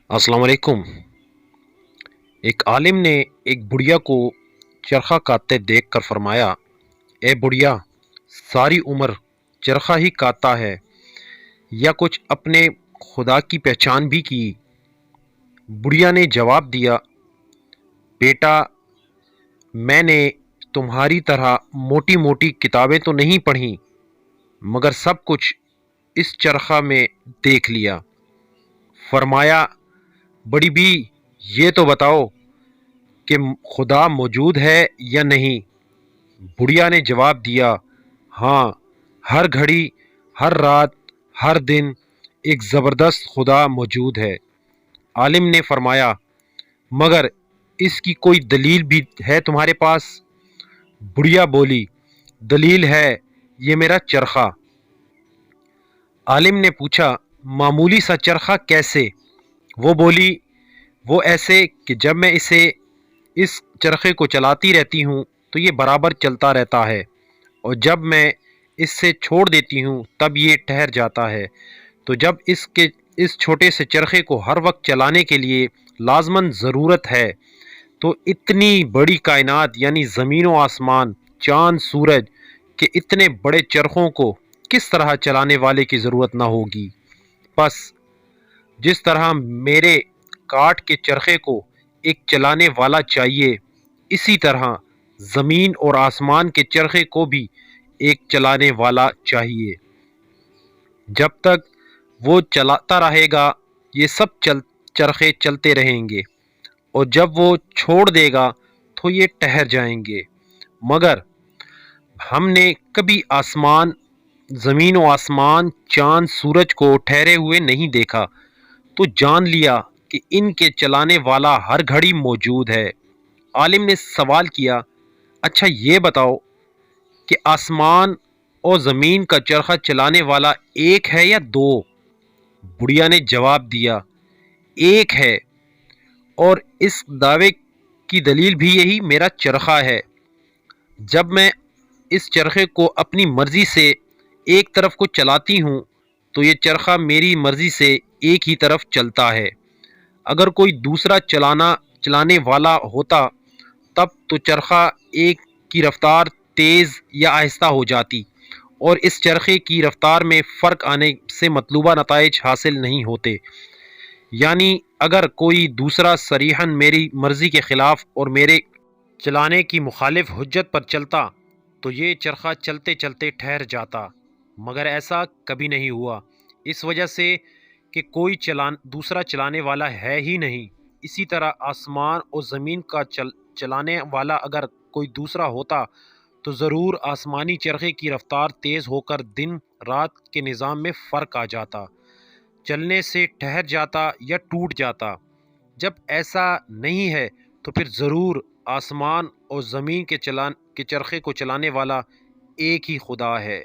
अस्सलाम वालेकुम। एक आलिम ने एक बुढ़िया को चरखा काटते देख कर फरमाया, ए बुढ़िया, सारी उम्र चरखा ही काटता है या कुछ अपने खुदा की पहचान भी की? बुढ़िया ने जवाब दिया, बेटा, मैंने तुम्हारी तरह मोटी मोटी किताबें तो नहीं पढ़ी, मगर सब कुछ इस चरखा में देख लिया। फरमाया, बड़ी भी, ये तो बताओ कि खुदा मौजूद है या नहीं? बुढ़िया ने जवाब दिया, हाँ, हर घड़ी, हर रात, हर दिन एक ज़बरदस्त खुदा मौजूद है। आलिम ने फरमाया, मगर इसकी कोई दलील भी है तुम्हारे पास? बुढ़िया बोली, दलील है, ये मेरा चरखा। आलिम ने पूछा, मामूली सा चरखा कैसे? वो बोली, वो ऐसे कि जब मैं इस चरखे को चलाती रहती हूँ तो ये बराबर चलता रहता है, और जब मैं इससे छोड़ देती हूँ तब ये ठहर जाता है। तो जब इस छोटे से चरखे को हर वक्त चलाने के लिए लाजमन ज़रूरत है, तो इतनी बड़ी कायनात यानी ज़मीन व आसमान, चाँद, सूरज के इतने बड़े चरखों को किस तरह चलाने वाले की ज़रूरत ना होगी? बस जिस तरह मेरे काठ के चरखे को एक चलाने वाला चाहिए, इसी तरह ज़मीन और आसमान के चरखे को भी एक चलाने वाला चाहिए। जब तक वो चलाता रहेगा, ये सब चरखे चलते रहेंगे, और जब वो छोड़ देगा तो ये ठहर जाएंगे। मगर हमने कभी ज़मीन व आसमान, चाँद, सूरज को ठहरे हुए नहीं देखा, तो जान लिया कि इनके चलाने वाला हर घड़ी मौजूद है। आलिम ने सवाल किया, अच्छा ये बताओ कि आसमान और ज़मीन का चरखा चलाने वाला एक है या दो? बुढ़िया ने जवाब दिया, एक है, और इस दावे की दलील भी यही मेरा चरखा है। जब मैं इस चरखे को अपनी मर्ज़ी से एक तरफ को चलाती हूँ तो ये चरखा मेरी मर्ज़ी से एक ही तरफ चलता है। अगर कोई दूसरा चलाने वाला होता तब तो चरखा एक की रफ्तार तेज़ या आहिस्ता हो जाती, और इस चरखे की रफ्तार में फ़र्क आने से मतलूबा नताइज हासिल नहीं होते। यानी अगर कोई दूसरा सरीहन मेरी मर्ज़ी के ख़िलाफ़ और मेरे चलाने की मुखालिफ हुज्जत पर चलता तो ये चरखा चलते चलते ठहर जाता, मगर ऐसा कभी नहीं हुआ, इस वजह से कि कोई दूसरा चलाने वाला है ही नहीं। इसी तरह आसमान और ज़मीन का चलाने वाला अगर कोई दूसरा होता तो ज़रूर आसमानी चरखे की रफ्तार तेज़ होकर दिन रात के निज़ाम में फ़र्क आ जाता, चलने से ठहर जाता या टूट जाता। जब ऐसा नहीं है तो फिर ज़रूर आसमान और ज़मीन के चरखे को चलाने वाला एक ही खुदा है।